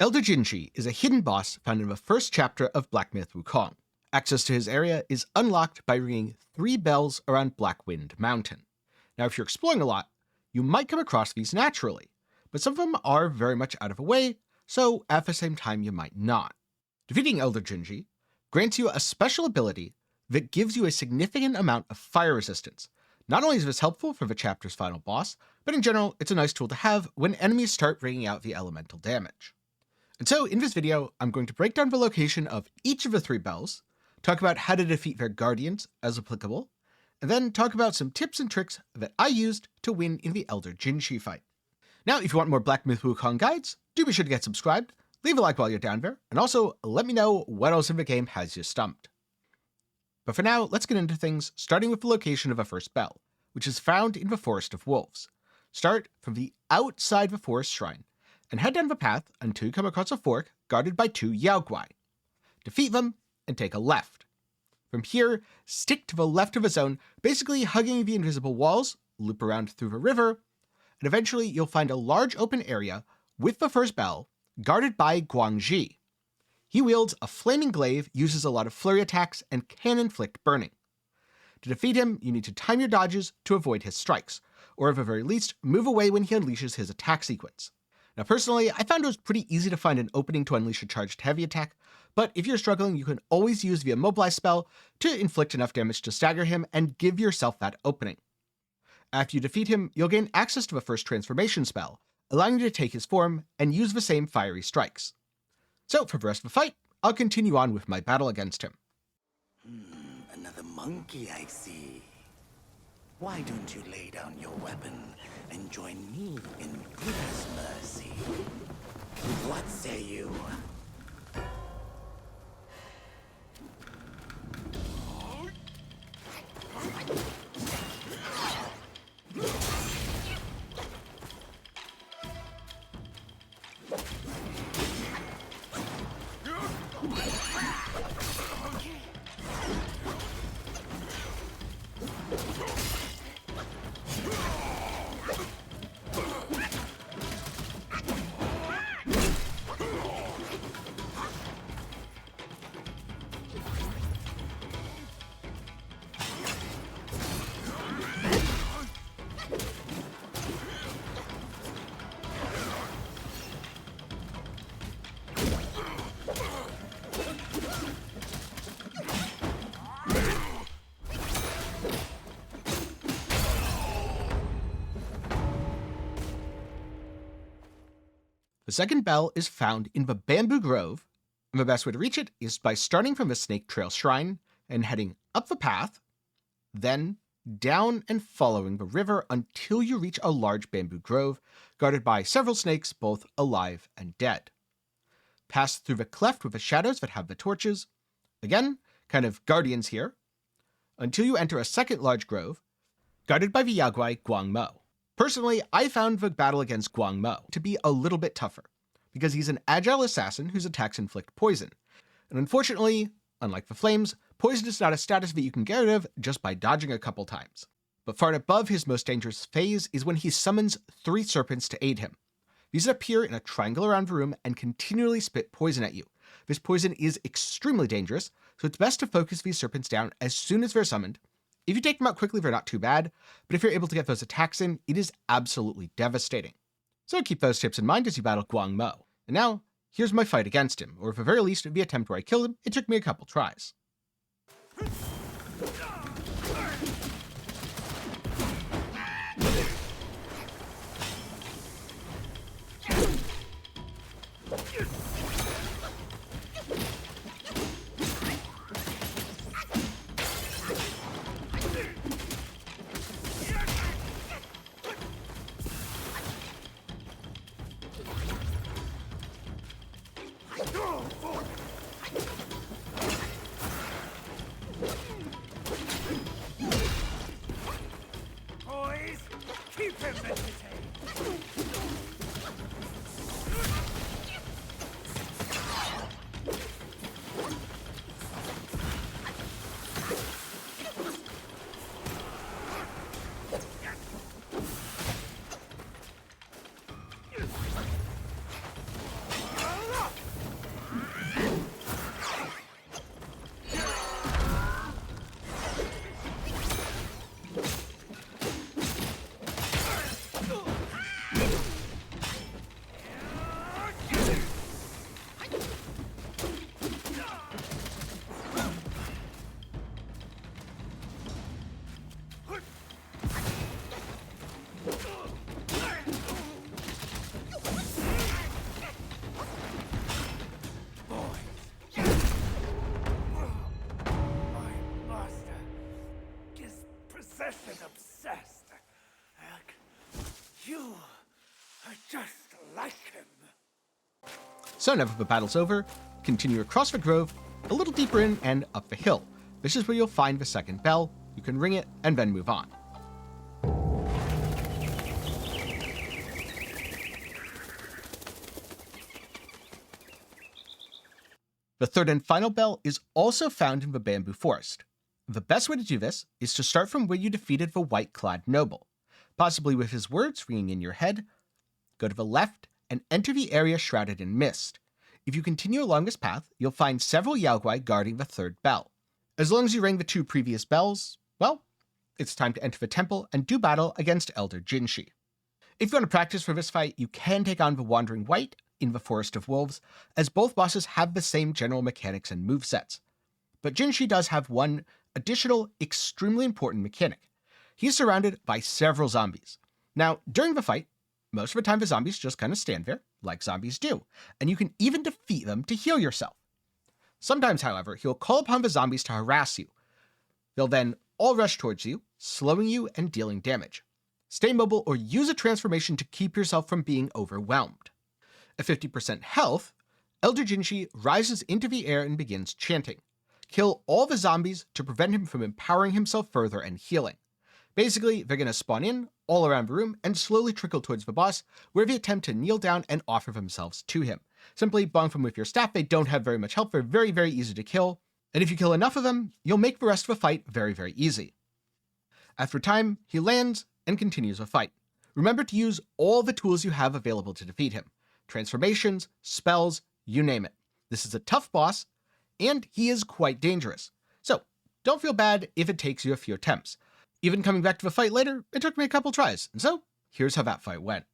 Elder Jinchi is a hidden boss found in the first chapter of Black Myth Wukong. Access to his area is unlocked by ringing 3 bells around Blackwind Mountain. Now, if you're exploring a lot, you might come across these naturally, but some of them are very much out of the way, so at the same time you might not. Defeating Elder Jinchi grants you a special ability that gives you a significant amount of fire resistance. Not only is this helpful for the chapter's final boss, but in general, it's a nice tool to have when enemies start bringing out the elemental damage. And so in this video, I'm going to break down the location of each of the 3 bells, talk about how to defeat their guardians as applicable, and then talk about some tips and tricks that I used to win in the Elder Jinchi fight. Now, if you want more Black Myth Wukong guides, do be sure to get subscribed, leave a like while you're down there, and also let me know what else in the game has you stumped. But for now, let's get into things, starting with the location of the first bell, which is found in the Forest of Wolves. Start from the outside the forest shrine, and head down the path until you come across a fork guarded by 2 Yaoguai. Defeat them, and take a left. From here, stick to the left of the zone, basically hugging the invisible walls, loop around through the river, and eventually you'll find a large open area with the first bell, guarded by Guangzhi. He wields a flaming glaive, uses a lot of flurry attacks, and can inflict burning. To defeat him, you need to time your dodges to avoid his strikes, or at the very least, move away when he unleashes his attack sequence. Now personally, I found it was pretty easy to find an opening to unleash a charged heavy attack, but if you're struggling, you can always use the Immobilize spell to inflict enough damage to stagger him and give yourself that opening. After you defeat him, you'll gain access to the first transformation spell, allowing you to take his form and use the same fiery strikes. So for the rest of the fight, I'll continue on with my battle against him. Another monkey, I see. Why don't you lay down your weapon and join me in Buddha's mercy? What say you? The second bell is found in the Bamboo Grove, and the best way to reach it is by starting from the Snake Trail Shrine and heading up the path, then down and following the river until you reach a large bamboo grove guarded by several snakes, both alive and dead. Pass through the cleft with the shadows that have the torches, again, kind of guardians here, until you enter a second large grove guarded by the Yaoguai Guangmou. Personally, I found the battle against Guangmou to be a little bit tougher, because he's an agile assassin whose attacks inflict poison. And unfortunately, unlike the flames, poison is not a status that you can get rid of just by dodging a couple times. But far and above his most dangerous phase is when he summons 3 serpents to aid him. These appear in a triangle around the room and continually spit poison at you. This poison is extremely dangerous, so it's best to focus these serpents down as soon as they're summoned. If you take them out quickly, they're not too bad, but if you're able to get those attacks in, it is absolutely devastating. So keep those tips in mind as you battle Guangmou. And now, here's my fight against him, or at the very least, the attempt where I killed him. It took me a couple tries. Boys, keep him entertained. So now that the battle's over, continue across the grove, a little deeper in and up the hill. This is where you'll find the second bell. You can ring it and then move on. The third and final bell is also found in the bamboo forest. The best way to do this is to start from where you defeated the white-clad noble, possibly with his words ringing in your head. Go to the left and enter the area shrouded in mist. If you continue along this path, you'll find several Yaoguai guarding the third bell. As long as you rang the 2 previous bells, well, it's time to enter the temple and do battle against Elder Jinchi. If you want to practice for this fight, you can take on the Wandering White in the Forest of Wolves, as both bosses have the same general mechanics and movesets. But Jinchi does have one additional, extremely important mechanic. He is surrounded by several zombies. Now, during the fight, most of the time the zombies just kind of stand there, like zombies do, and you can even defeat them to heal yourself. Sometimes, however, he'll call upon the zombies to harass you. They'll then all rush towards you, slowing you and dealing damage. Stay mobile or use a transformation to keep yourself from being overwhelmed. At 50% health, Elder Jinchi rises into the air and begins chanting. Kill all the zombies to prevent him from empowering himself further and healing. Basically, they're going to spawn in all around the room and slowly trickle towards the boss, where they attempt to kneel down and offer themselves to him. Simply bonk them with your staff. They don't have very much health. They're very, very easy to kill. And if you kill enough of them, you'll make the rest of the fight very, very easy. After time, he lands and continues the fight. Remember to use all the tools you have available to defeat him. Transformations, spells, you name it. This is a tough boss, and he is quite dangerous. So don't feel bad if it takes you a few attempts. Even coming back to the fight later, it took me a couple tries, and so here's how that fight went.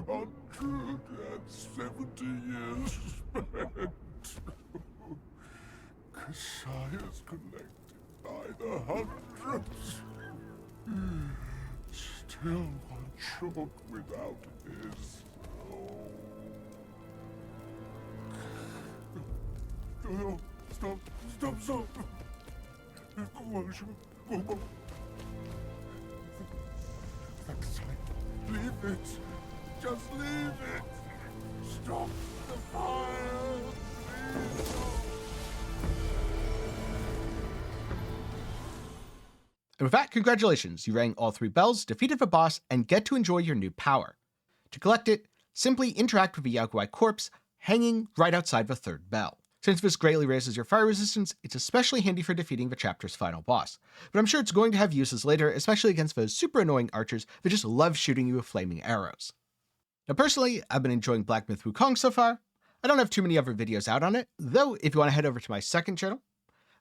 170 years spent. Kasai's collected by the hundreds. Still one short without his. Oh, stop. Guangmou. Leave it. Just leave it. Stop the fire. Please. And with that, congratulations, you rang all 3 bells, defeated the boss, and get to enjoy your new power. To collect it, simply interact with the Yaoguai corpse hanging right outside the 3rd bell. Since this greatly raises your fire resistance, it's especially handy for defeating the chapter's final boss. But I'm sure it's going to have uses later, especially against those super annoying archers that just love shooting you with flaming arrows. Now personally, I've been enjoying Black Myth Wukong so far. I don't have too many other videos out on it, though if you want to head over to my 2nd channel,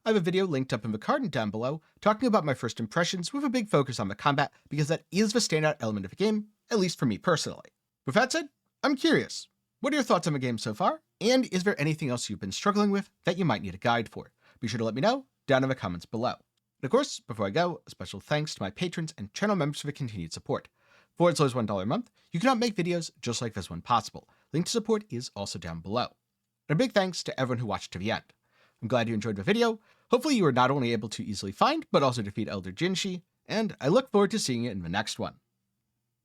I have a video linked up in the card and down below talking about my first impressions with a big focus on the combat because that is the standout element of the game, at least for me personally. With that said, I'm curious. What are your thoughts on the game so far? And is there anything else you've been struggling with that you might need a guide for? Be sure to let me know down in the comments below. And of course, before I go, a special thanks to my patrons and channel members for the continued support. For as low as $1 a month, you can help make videos just like this one possible. Link to support is also down below. And a big thanks to everyone who watched to the end. I'm glad you enjoyed the video. Hopefully you were not only able to easily find, but also defeat Elder Jinchi, and I look forward to seeing you in the next one.